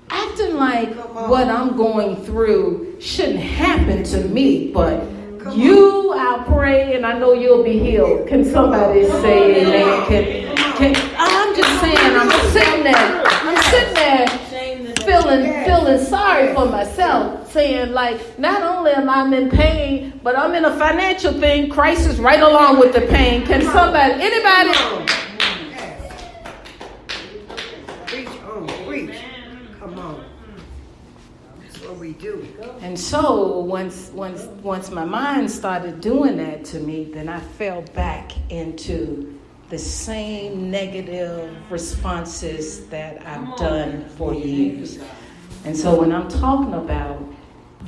acting like what I'm going through shouldn't happen to me, but I'll pray and I know you'll be healed. Can somebody say amen? I'm just saying, I'm sitting there feeling sorry for myself, saying like, not only am I in pain, but I'm in a financial thing, crisis right along with the pain. Can anybody? Come on. That's what we do. And so once my mind started doing that to me, then I fell back into the same negative responses that I've done for years. And so when I'm talking about,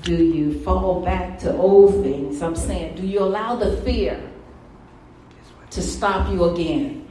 do you fall back to old things, I'm saying, do you allow the fear to stop you again?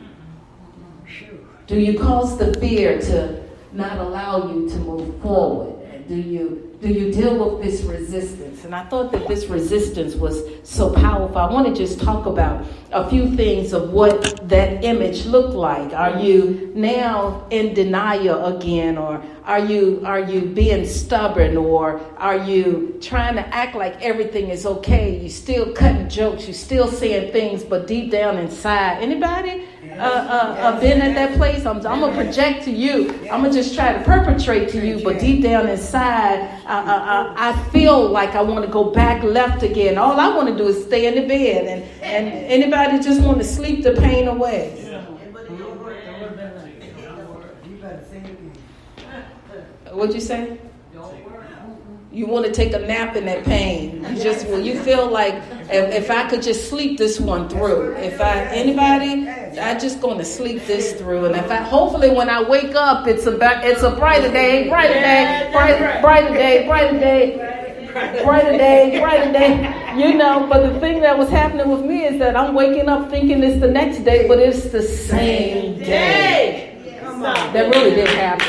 Do you cause the fear to not allow you to move forward? Do you deal with this resistance? And I thought that this resistance was so powerful. I want to just talk about a few things of what that image looked like. Are you now in denial again, or are you being stubborn, or are you trying to act like everything is okay? You still cutting jokes, you still saying things, but deep down inside, anybody been at that place? I'm gonna project to you. I'm gonna just try to perpetrate to you, but deep down inside, I feel like I want to go back left again. All I want to do is stay in the bed, and anybody just want to sleep the pain away. What'd you say? You want to take a nap in that pain. You feel like if I could just sleep this one through. I just going to sleep this through. And hopefully when I wake up, it's a brighter day. But the thing that was happening with me is that I'm waking up thinking it's the next day, but it's the same day. That really did happen.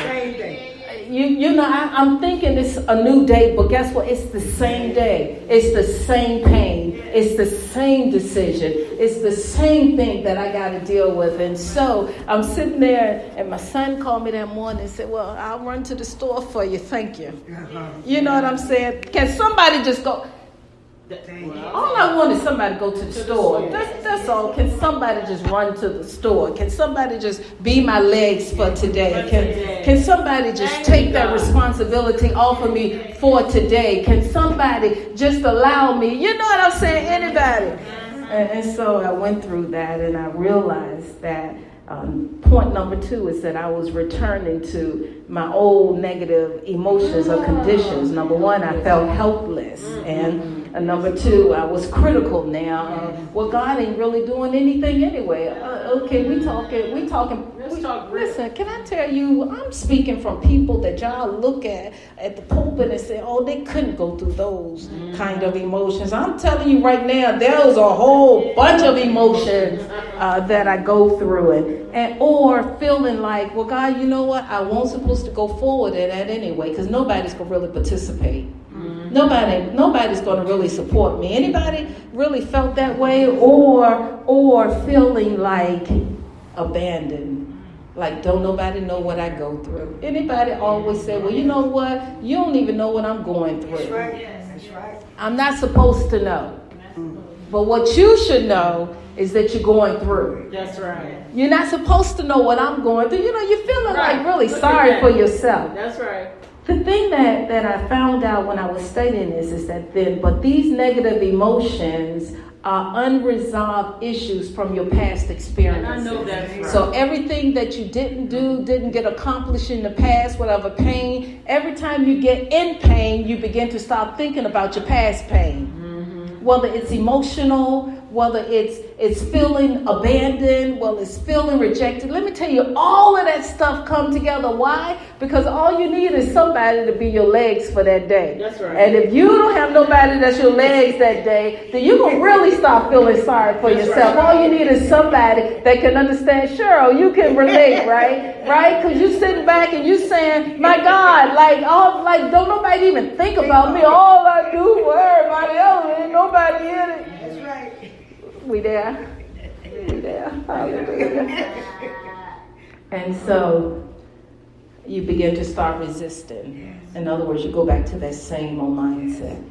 I'm thinking it's a new day, but guess what? It's the same day. It's the same pain. It's the same decision. It's the same thing that I got to deal with. And so I'm sitting there, and my son called me that morning and said, well, I'll run to the store for you. Thank you. You know what I'm saying? Can somebody just go? All I want is somebody to go to the store. That's all. Can somebody just run to the store? Can somebody just be my legs for today? Can somebody just take that responsibility off of me for today? Can somebody just allow me? You know what I'm saying? Anybody? And so I went through that, and I realized that point number 2 is that I was returning to my old negative emotions or conditions. Number 1, I felt helpless, and number 2, I was critical now. Well, God ain't really doing anything anyway. Okay, we talking. Listen, can I tell you, I'm speaking from people that y'all look at the pulpit and say, oh, they couldn't go through those kind of emotions. I'm telling you right now, there's a whole bunch of emotions that I go through, or feeling like, well, God, you know what? I wasn't supposed to go forward in that anyway, because nobody's gonna really participate. Nobody's going to really support me. Anybody really felt that way, or feeling like abandoned, like don't nobody know what I go through? Anybody always say, well, you know what? You don't even know what I'm going through. That's right. That's right. I'm not supposed to know. But what you should know is that you're going through. That's right. You're not supposed to know what I'm going through. You're feeling like really sorry for yourself. That's right. The thing that I found out when I was studying this is that but these negative emotions are unresolved issues from your past experiences. And I know that's right. So everything that you didn't get accomplished in the past, whatever pain, every time you get in pain, you begin to start thinking about your past pain. Mm-hmm. Whether it's emotional, whether it's feeling abandoned, whether it's feeling rejected. Let me tell you, all of that stuff come together. Why? Because all you need is somebody to be your legs for that day. That's right. And if you don't have nobody that's your legs that day, then you're going to really start feeling sorry for yourself. Right. All you need is somebody that can understand. Cheryl, you can relate, right? Right? Because you sitting back and you saying, my God, don't nobody even think about me. All I do for everybody else, ain't nobody in it. That's right. We there. Hallelujah. And so, you begin to start resisting. In other words, you go back to that same old mindset.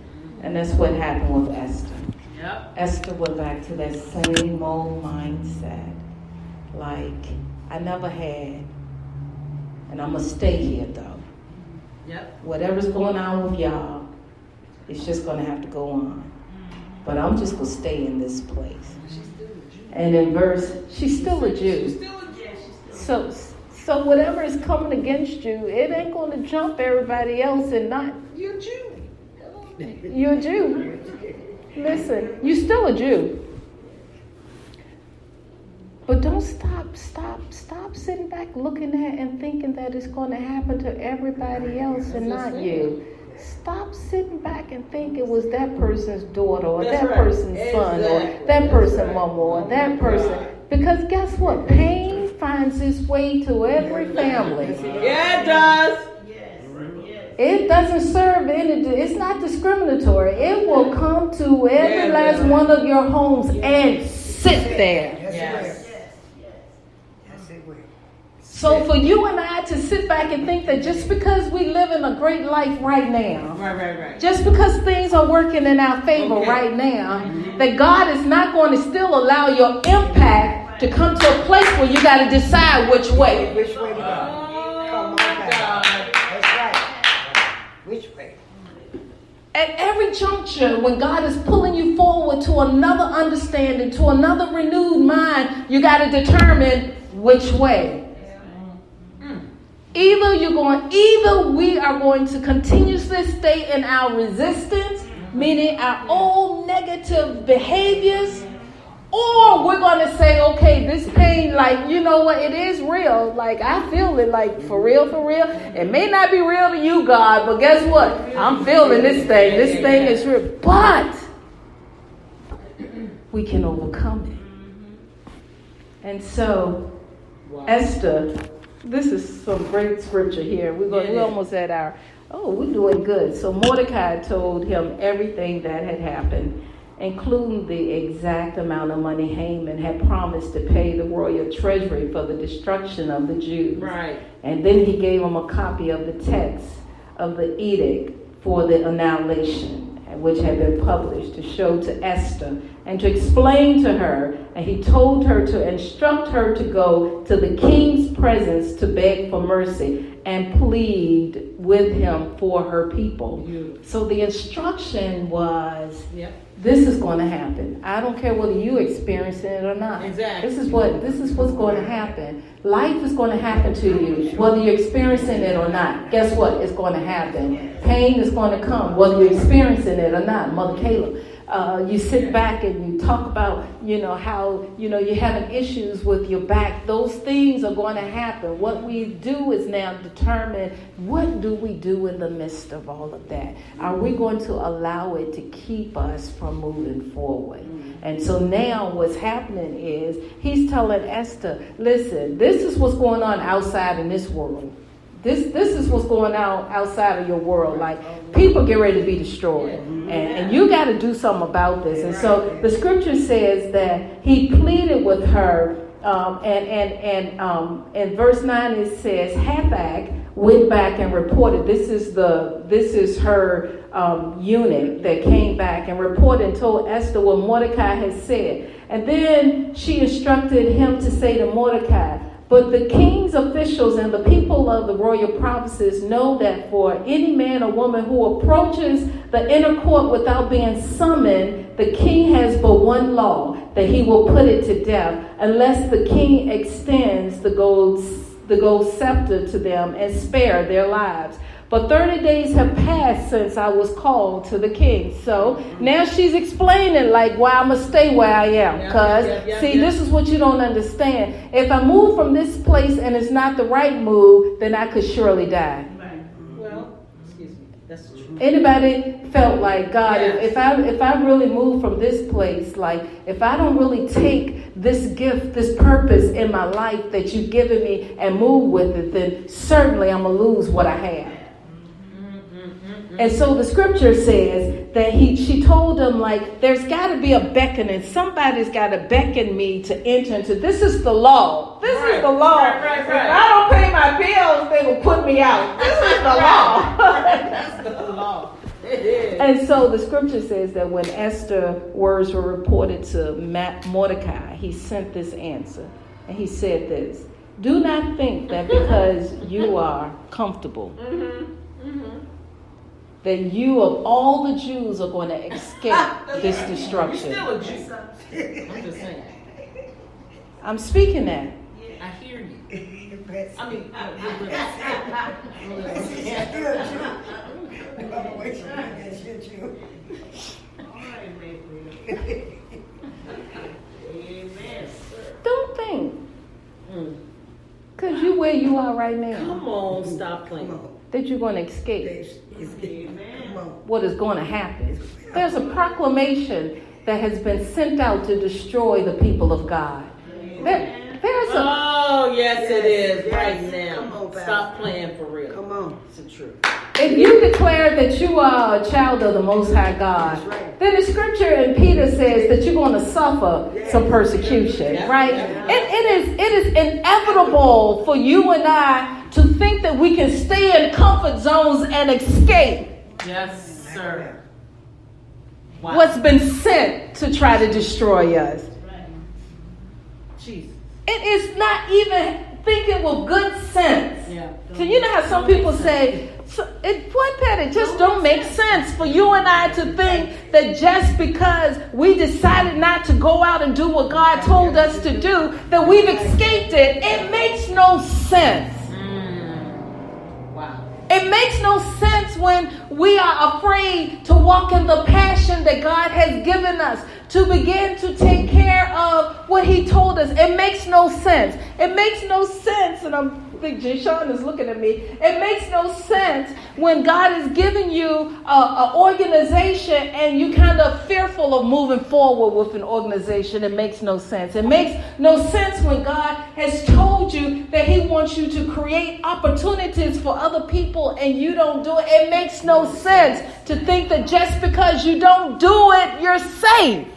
And that's what happened with Esther. Yep. Esther went back to that same old mindset. Like, I never had. And I'm going to stay here, though. Yep. Whatever's going on with y'all, it's just going to have to go on. But I'm just going to stay in this place. She's still a Jew. And in verse, she's still a Jew. She's still a Jew. So whatever is coming against you, it ain't going to jump everybody else and not. You're a Jew. You're a Jew. Listen, you're still a Jew. But don't stop sitting back looking at and thinking that it's going to happen to everybody else and not you. Stop sitting back and think it was that person's daughter or that person's son or that person's mama or that person. Because guess what? Pain finds its way to every family. Yeah, it does. It doesn't serve any, it's not discriminatory. It will come to every last one of your homes and sit there. Yes. So for you and I to sit back and think that just because we live in a great life right now, Right. just because things are working in our favor right now, that God is not going to still allow your impact to come to a place where you got to decide which way. Which way to go? Come on, God. That's right. Which way? At every juncture, when God is pulling you forward to another understanding, to another renewed mind, you got to determine which way. Either we are going to continuously stay in our resistance, meaning our old negative behaviors, or we're going to say, okay, this pain, like, you know what, it is real. Like, I feel it, like, for real. It may not be real to you, God, but guess what? I'm feeling this thing. This thing is real. But we can overcome it. And so, Esther, this is some great scripture here. We're almost at we're doing good. So Mordecai told him everything that had happened, including the exact amount of money Haman had promised to pay the royal treasury for the destruction of the Jews. Right. And then he gave him a copy of the text of the edict for the annihilation, which had been published, to show to Esther and to explain to her. And he told her to instruct her to go to the king's presence to beg for mercy and plead with him for her people. So the instruction was, this is going to happen. I don't care whether you experiencing it or not. Exactly. This is what's going to happen. Life is going to happen to you, whether you're experiencing it or not. Guess what? It's going to happen. Pain is going to come, whether you're experiencing it or not. Mother Caleb, you sit back and you talk about, how, you're having issues with your back. Those things are going to happen. What we do is now determine, what do we do in the midst of all of that? Are we going to allow it to keep us from moving forward? And so now what's happening is he's telling Esther, listen, this is what's going on outside in this world. This is what's going on outside of your world. Like, people get ready to be destroyed. And you got to do something about this. And so the scripture says that he pleaded with her. In verse 9 it says, Hathach went back and reported. This is her eunuch that came back and reported and told Esther what Mordecai had said. And then she instructed him to say to Mordecai, but the king's officials and the people of the royal provinces know that for any man or woman who approaches the inner court without being summoned, the king has but one law, that he will put it to death, unless the king extends the gold scepter to them and spare their lives. But 30 days have passed since I was called to the king. So now she's explaining why I'm going to stay where I am. Because, this is what you don't understand. If I move from this place and it's not the right move, then I could surely die. Well, excuse me. That's true. Anybody felt like, God, if I really move from this place, if I don't really take this gift, this purpose in my life that you've given me and move with it, then certainly I'm going to lose what I have. And so the scripture says that she told him, like, there's got to be a beckoning. Somebody's got to beckon me to enter into. This is the law. This is the law. Right. If I don't pay my bills, they will put me out. This is the law. That's the law. And so the scripture says that when Esther's words were reported to Mordecai, he sent this answer. And he said this: do not think that because you are comfortable, that you of all the Jews are going to escape this destruction. You're still a Jew. I'm just saying. I'm speaking that. I hear you. I mean, Don't think, because you where you are right now, come on, stop playing. that you're going to escape Come on. what is going to happen. There's a proclamation that has been sent out to destroy the people of God. There's a Oh, yes, it is. Yes. Right now. Come on, Pastor. Stop playing for real. Come on. It's the truth. if you declare that you are a child of the Most High God, That's right. then the scripture in Peter says that you're going to suffer some persecution, Yeah. right? Yeah. It is inevitable for you and I to think that we can stay in comfort zones and escape Yes, sir. Wow. what's been sent to try to destroy us. Jesus. It is not even thinking with good sense. Yeah. So you know how some people say, it just don't make sense for you and I to think that just because we decided not to go out and do what God told us to do, that we've escaped it. It makes no sense. Wow. It makes no sense when we are afraid to walk in the passion that God has given us, to begin to take care of what He told us. It makes no sense. It makes no sense, and I think Jay Sean is looking at me. It makes no sense when God is giving you an organization and you kind of fearful of moving forward with an organization. It makes no sense. It makes no sense when God has told you that He wants you to create opportunities for other people and you don't do it. It makes no sense to think that just because you don't do it, you're safe.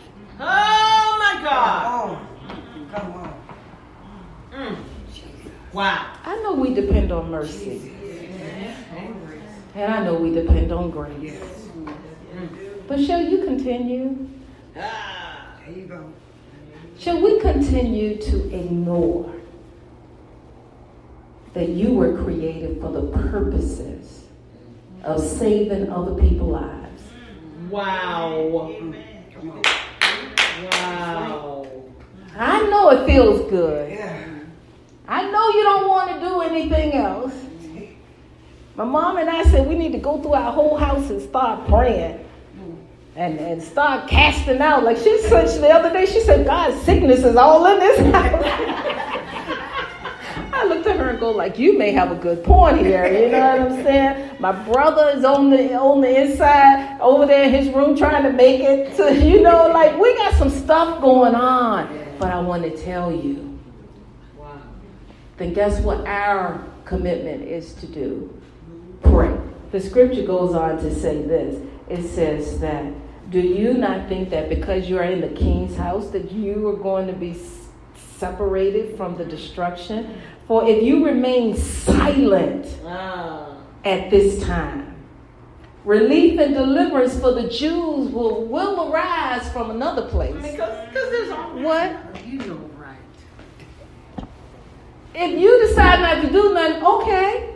Oh, my God. Come on. Wow. I know we depend on mercy. And I know we depend on grace. But shall you continue? There you go. Shall we continue to ignore that you were created for the purposes of saving other people's lives? Wow. Come on. Wow. I know it feels good. Yeah. I know you don't want to do anything else. My mom and I said we need to go through our whole house and start praying and start casting out. Like she said the other day, she said, God, sickness is all in this house. I looked at her and go, like, you may have a good point here. You know what I'm saying? My brother is on the inside over there in his room trying to make it. So, you know, like, we got some stuff going on. But I want to tell you, then guess what our commitment is to do? Pray. The scripture goes on to say this. It says that, do you not think that because you are in the king's house that you are going to be separated from the destruction? For if you remain silent at this time, relief and deliverance for the Jews will arise from another place. Because there's all What? you know right. If you decide not to do nothing, okay.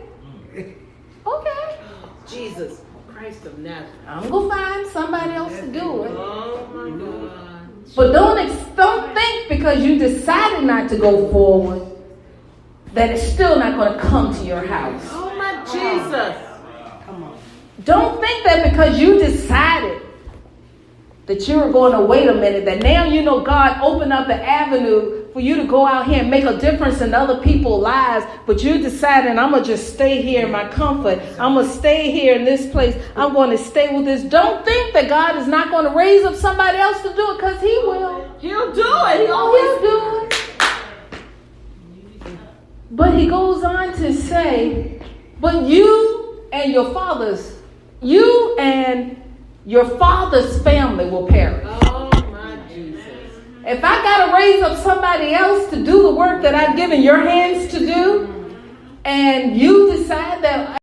Okay. Jesus Christ of Nazareth. I'm going to find somebody else to do it. Oh my God. But don't think because you decided not to go forward that it's still not going to come to your house. Oh my Jesus. Come on. Don't think that because you decided that you were going to wait a minute, that now you know God opened up the avenue for you to go out here and make a difference in other people's lives, but you decided, I'm going to just stay here in my comfort. I'm going to stay here in this place. I'm going to stay with this. Don't think that God is not going to raise up somebody else to do it, because He will. He'll do it. He He'll always do it. But He goes on to say, but you and your fathers, You and your father's family will perish. Oh, my Jesus. If I got to raise up somebody else to do the work that I've given your hands to do, and you decide that